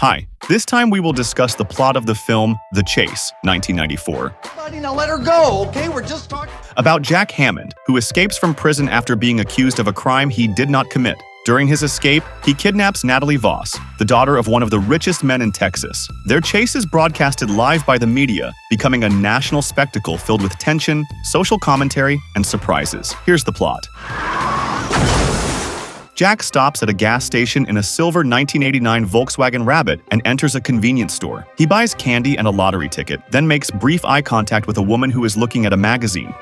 Hi, this time we will discuss the plot of the film The Chase, 1994, Buddy, now let her go, okay? We're just talking. about Jack Hammond, who escapes from prison after being accused of a crime he did not commit. During his escape, he kidnaps Natalie Voss, the daughter of one of the richest men in Texas. Their chase is broadcasted live by the media, becoming a national spectacle filled with tension, social commentary, and surprises. Here's the plot. Jack stops at a gas station in a silver 1989 Volkswagen Rabbit and enters a convenience store. He buys candy and a lottery ticket, then makes brief eye contact with a woman who is looking at a magazine.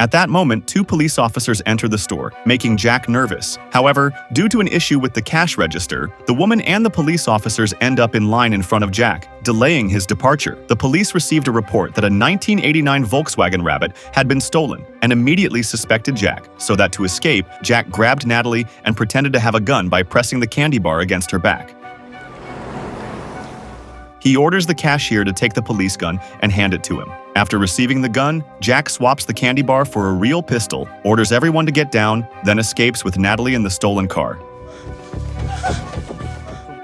At that moment, two police officers enter the store, making Jack nervous. However, due to an issue with the cash register, the woman and the police officers end up in line in front of Jack, delaying his departure. The police received a report that a 1989 Volkswagen Rabbit had been stolen and immediately suspected Jack, so that to escape, Jack grabbed Natalie and pretended to have a gun by pressing the candy bar against her back. He orders the cashier to take the police gun and hand it to him. After receiving the gun, Jack swaps the candy bar for a real pistol, orders everyone to get down, then escapes with Natalie in the stolen car.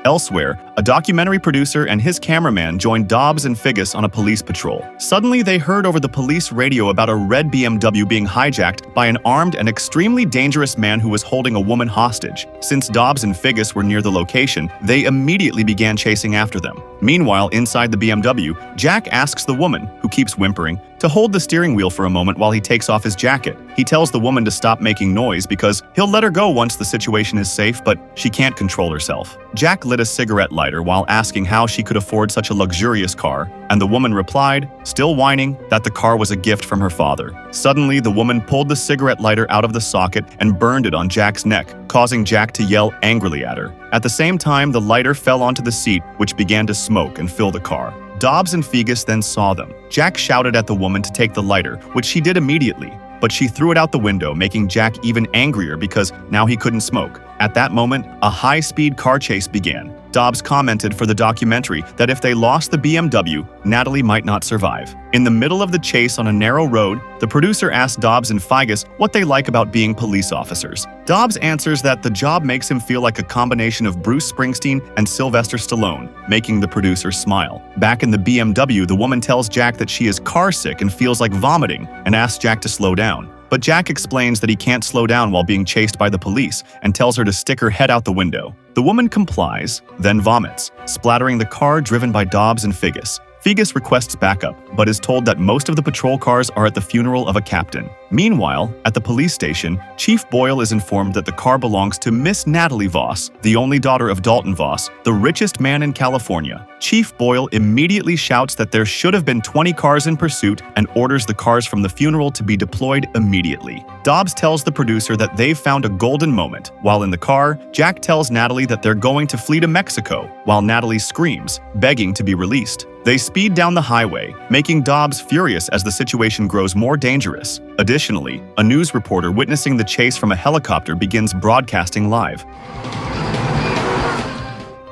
Elsewhere, a documentary producer and his cameraman joined Dobbs and Figgis on a police patrol. Suddenly, they heard over the police radio about a red BMW being hijacked by an armed and extremely dangerous man who was holding a woman hostage. Since Dobbs and Figgis were near the location, they immediately began chasing after them. Meanwhile, inside the BMW, Jack asks the woman, who keeps whimpering, to hold the steering wheel for a moment while he takes off his jacket. He tells the woman to stop making noise because he'll let her go once the situation is safe, but she can't control herself. Jack lit a cigarette lighter while asking how she could afford such a luxurious car, and the woman replied, still whining, that the car was a gift from her father. Suddenly, the woman pulled the cigarette lighter out of the socket and burned it on Jack's neck, causing Jack to yell angrily at her. At the same time, the lighter fell onto the seat, which began to smoke and fill the car. Dobbs and Figgis then saw them. Jack shouted at the woman to take the lighter, which she did immediately, but she threw it out the window, making Jack even angrier because now he couldn't smoke. At that moment, a high-speed car chase began. Dobbs commented for the documentary that if they lost the BMW, Natalie might not survive. In the middle of the chase on a narrow road, the producer asked Dobbs and Figgis what they like about being police officers. Dobbs answers that the job makes him feel like a combination of Bruce Springsteen and Sylvester Stallone, making the producer smile. Back in the BMW, the woman tells Jack that she is car sick and feels like vomiting, and asks Jack to slow down. But Jack explains that he can't slow down while being chased by the police and tells her to stick her head out the window. The woman complies, then vomits, splattering the car driven by Dobbs and Figgis. Figgis requests backup, but is told that most of the patrol cars are at the funeral of a captain. Meanwhile, at the police station, Chief Boyle is informed that the car belongs to Miss Natalie Voss, the only daughter of Dalton Voss, the richest man in California. Chief Boyle immediately shouts that there should have been 20 cars in pursuit and orders the cars from the funeral to be deployed immediately. Dobbs tells the producer that they've found a golden moment. While in the car, Jack tells Natalie that they're going to flee to Mexico, while Natalie screams, begging to be released. They speed down the highway, making Dobbs furious as the situation grows more dangerous. Additionally, a news reporter witnessing the chase from a helicopter begins broadcasting live.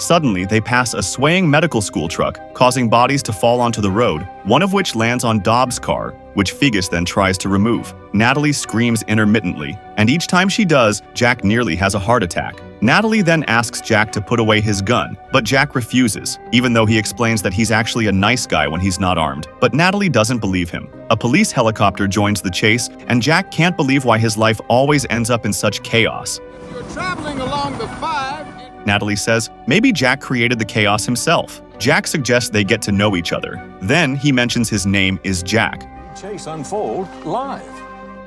Suddenly, they pass a swaying medical school truck, causing bodies to fall onto the road, one of which lands on Dobbs' car, which Figgis then tries to remove. Natalie screams intermittently, and each time she does, Jack nearly has a heart attack. Natalie then asks Jack to put away his gun, but Jack refuses, even though he explains that he's actually a nice guy when he's not armed. But Natalie doesn't believe him. A police helicopter joins the chase, and Jack can't believe why his life always ends up in such chaos. You're traveling along the 5. Natalie says maybe Jack created the chaos himself. Jack suggests they get to know each other. Then he mentions his name is Jack. Chase unfold live.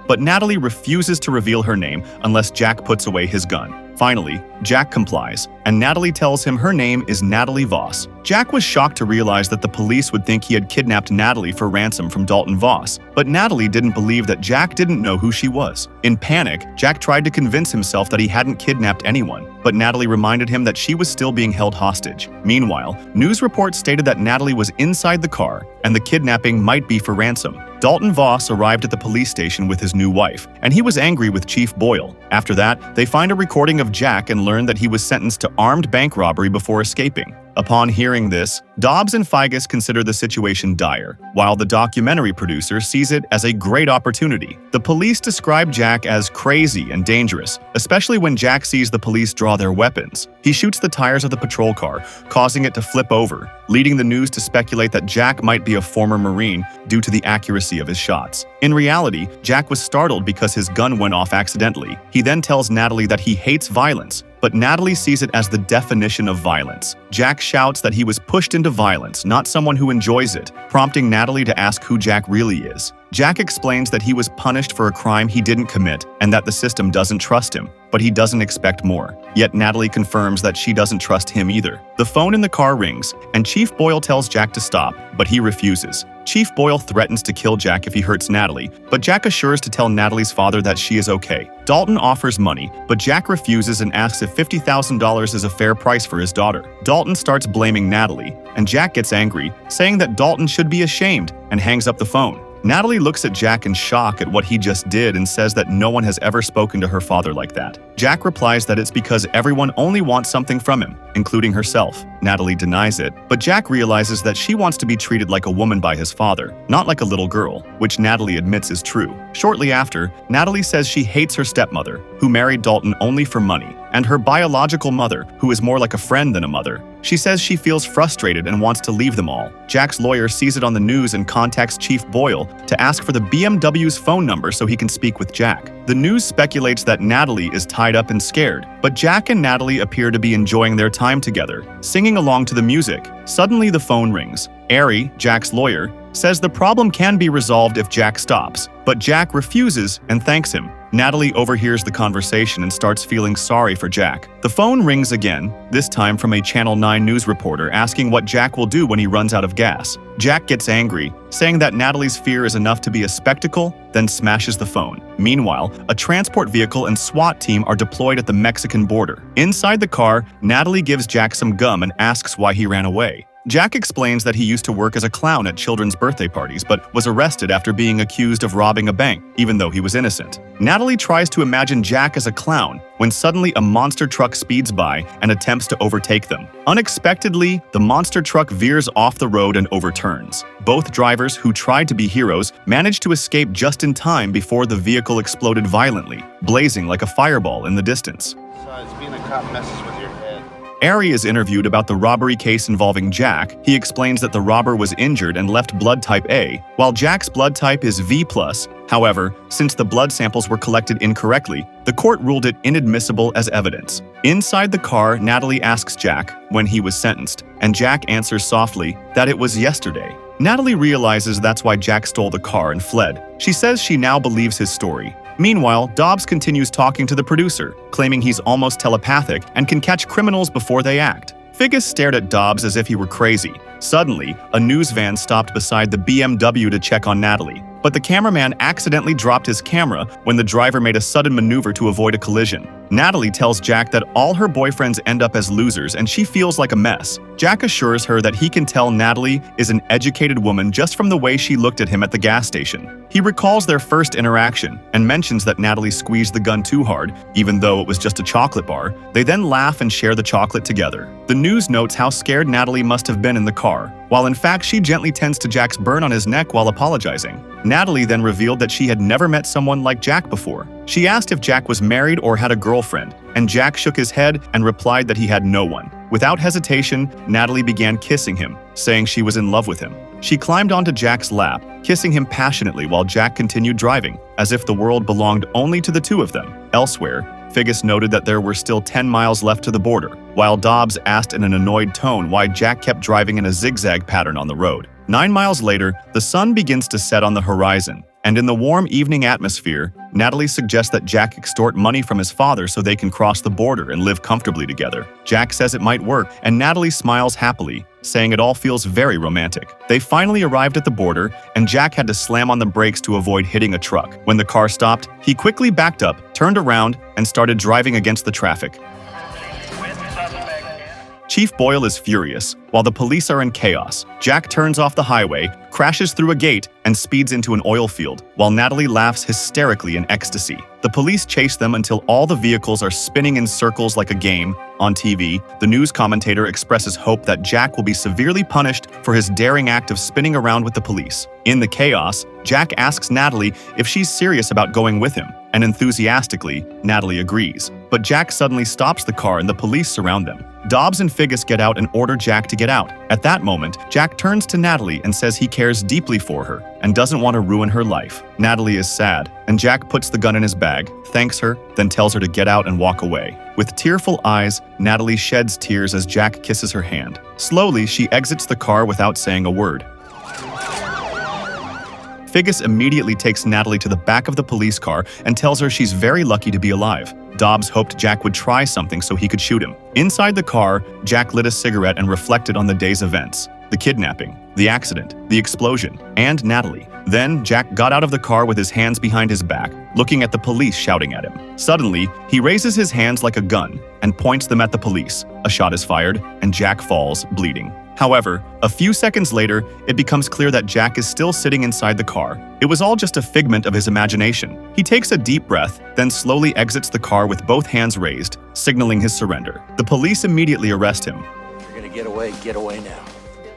But Natalie refuses to reveal her name unless Jack puts away his gun. Finally, Jack complies, and Natalie tells him her name is Natalie Voss. Jack was shocked to realize that the police would think he had kidnapped Natalie for ransom from Dalton Voss, but Natalie didn't believe that Jack didn't know who she was. In panic, Jack tried to convince himself that he hadn't kidnapped anyone, but Natalie reminded him that she was still being held hostage. Meanwhile, news reports stated that Natalie was inside the car, and the kidnapping might be for ransom. Dalton Voss arrived at the police station with his new wife, and he was angry with Chief Boyle. After that, they find a recording of Jack and learn that he was sentenced to armed bank robbery before escaping. Upon hearing this, Dobbs and Figgis consider the situation dire, while the documentary producer sees it as a great opportunity. The police describe Jack as crazy and dangerous, especially when Jack sees the police draw their weapons. He shoots the tires of the patrol car, causing it to flip over, leading the news to speculate that Jack might be a former Marine due to the accuracy of his shots. In reality, Jack was startled because his gun went off accidentally. He then tells Natalie that he hates violence, but Natalie sees it as the definition of violence. Jack shouts that he was pushed into violence, not someone who enjoys it, prompting Natalie to ask who Jack really is. Jack explains that he was punished for a crime he didn't commit and that the system doesn't trust him, but he doesn't expect more. Yet Natalie confirms that she doesn't trust him either. The phone in the car rings, and Chief Boyle tells Jack to stop, but he refuses. Chief Boyle threatens to kill Jack if he hurts Natalie, but Jack assures to tell Natalie's father that she is okay. Dalton offers money, but Jack refuses and asks if $50,000 is a fair price for his daughter. Dalton starts blaming Natalie, and Jack gets angry, saying that Dalton should be ashamed, and hangs up the phone. Natalie looks at Jack in shock at what he just did and says that no one has ever spoken to her father like that. Jack replies that it's because everyone only wants something from him, including herself. Natalie denies it, but Jack realizes that she wants to be treated like a woman by his father, not like a little girl, which Natalie admits is true. Shortly after, Natalie says she hates her stepmother, who married Dalton only for money, and her biological mother, who is more like a friend than a mother. She says she feels frustrated and wants to leave them all. Jack's lawyer sees it on the news and contacts Chief Boyle to ask for the BMW's phone number so he can speak with Jack. The news speculates that Natalie is tied up and scared, but Jack and Natalie appear to be enjoying their time together, singing along to the music. Suddenly the phone rings. Ari, Jack's lawyer, says the problem can be resolved if Jack stops, but Jack refuses and thanks him. Natalie overhears the conversation and starts feeling sorry for Jack. The phone rings again, this time from a Channel 9 news reporter asking what Jack will do when he runs out of gas. Jack gets angry, saying that Natalie's fear is enough to be a spectacle, then smashes the phone. Meanwhile, a transport vehicle and SWAT team are deployed at the Mexican border. Inside the car, Natalie gives Jack some gum and asks why he ran away. Jack explains that he used to work as a clown at children's birthday parties, but was arrested after being accused of robbing a bank, even though he was innocent. Natalie tries to imagine Jack as a clown when suddenly a monster truck speeds by and attempts to overtake them. Unexpectedly, the monster truck veers off the road and overturns. Both drivers, who tried to be heroes, managed to escape just in time before the vehicle exploded violently, blazing like a fireball in the distance. Besides, being a cop messes with your head. Ari is interviewed about the robbery case involving Jack. He explains that the robber was injured and left blood type A, while Jack's blood type is V+. However, since the blood samples were collected incorrectly, the court ruled it inadmissible as evidence. Inside the car, Natalie asks Jack when he was sentenced, and Jack answers softly that it was yesterday. Natalie realizes that's why Jack stole the car and fled. She says she now believes his story. Meanwhile, Dobbs continues talking to the producer, claiming he's almost telepathic and can catch criminals before they act. Figgis stared at Dobbs as if he were crazy. Suddenly, a news van stopped beside the BMW to check on Natalie, but the cameraman accidentally dropped his camera when the driver made a sudden maneuver to avoid a collision. Natalie tells Jack that all her boyfriends end up as losers and she feels like a mess. Jack assures her that he can tell Natalie is an educated woman just from the way she looked at him at the gas station. He recalls their first interaction and mentions that Natalie squeezed the gun too hard, even though it was just a chocolate bar. They then laugh and share the chocolate together. The news notes how scared Natalie must have been in the car, while in fact she gently tends to Jack's burn on his neck while apologizing. Natalie then revealed that she had never met someone like Jack before. She asked if Jack was married or had a girlfriend, and Jack shook his head and replied that he had no one. Without hesitation, Natalie began kissing him, saying she was in love with him. She climbed onto Jack's lap, kissing him passionately while Jack continued driving, as if the world belonged only to the two of them. Elsewhere, Figgis noted that there were still 10 miles left to the border, while Dobbs asked in an annoyed tone why Jack kept driving in a zigzag pattern on the road. 9 miles later, the sun begins to set on the horizon, and in the warm evening atmosphere, Natalie suggests that Jack extort money from his father so they can cross the border and live comfortably together. Jack says it might work, and Natalie smiles happily, saying it all feels very romantic. They finally arrived at the border, and Jack had to slam on the brakes to avoid hitting a truck. When the car stopped, he quickly backed up, turned around, and started driving against the traffic. Chief Boyle is furious, while the police are in chaos. Jack turns off the highway, crashes through a gate and speeds into an oil field, while Natalie laughs hysterically in ecstasy. The police chase them until all the vehicles are spinning in circles like a game. On TV, the news commentator expresses hope that Jack will be severely punished for his daring act of spinning around with the police. In the chaos, Jack asks Natalie if she's serious about going with him, and enthusiastically, Natalie agrees. But Jack suddenly stops the car and the police surround them. Dobbs and Figgis get out and order Jack to get out. At that moment, Jack turns to Natalie and says he cares deeply for her and doesn't want to ruin her life. Natalie is sad, and Jack puts the gun in his bag, thanks her, then tells her to get out and walk away. With tearful eyes, Natalie sheds tears as Jack kisses her hand. Slowly, she exits the car without saying a word. Figgis immediately takes Natalie to the back of the police car and tells her she's very lucky to be alive. Dobbs hoped Jack would try something so he could shoot him. Inside the car, Jack lit a cigarette and reflected on the day's events: the kidnapping, the accident, the explosion, and Natalie. Then, Jack got out of the car with his hands behind his back, looking at the police shouting at him. Suddenly, he raises his hands like a gun and points them at the police. A shot is fired, and Jack falls, bleeding. However, a few seconds later, it becomes clear that Jack is still sitting inside the car. It was all just a figment of his imagination. He takes a deep breath, then slowly exits the car with both hands raised, signaling his surrender. The police immediately arrest him. You're gonna get away now.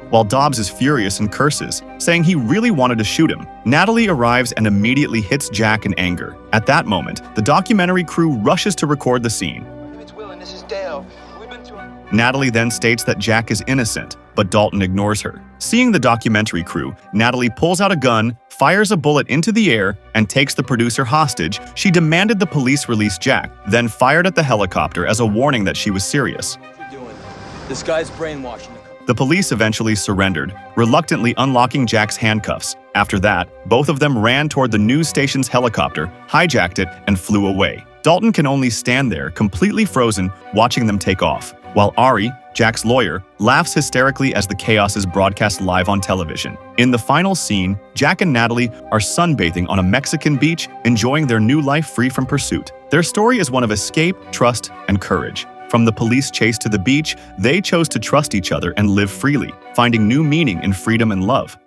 While Dobbs is furious and curses, saying he really wanted to shoot him. Natalie arrives and immediately hits Jack in anger. At that moment, the documentary crew rushes to record the scene. It's Will and this is Dale. Natalie then states that Jack is innocent, but Dalton ignores her. Seeing the documentary crew, Natalie pulls out a gun, fires a bullet into the air, and takes the producer hostage. She demanded the police release Jack, then fired at the helicopter as a warning that she was serious. What you doing? This guy's brainwashing. The police eventually surrendered, reluctantly unlocking Jack's handcuffs. After that, both of them ran toward the news station's helicopter, hijacked it, and flew away. Dalton can only stand there, completely frozen, watching them take off, while Ari, Jack's lawyer, laughs hysterically as the chaos is broadcast live on television. In the final scene, Jack and Natalie are sunbathing on a Mexican beach, enjoying their new life free from pursuit. Their story is one of escape, trust, and courage. From the police chase to the beach, they chose to trust each other and live freely, finding new meaning in freedom and love.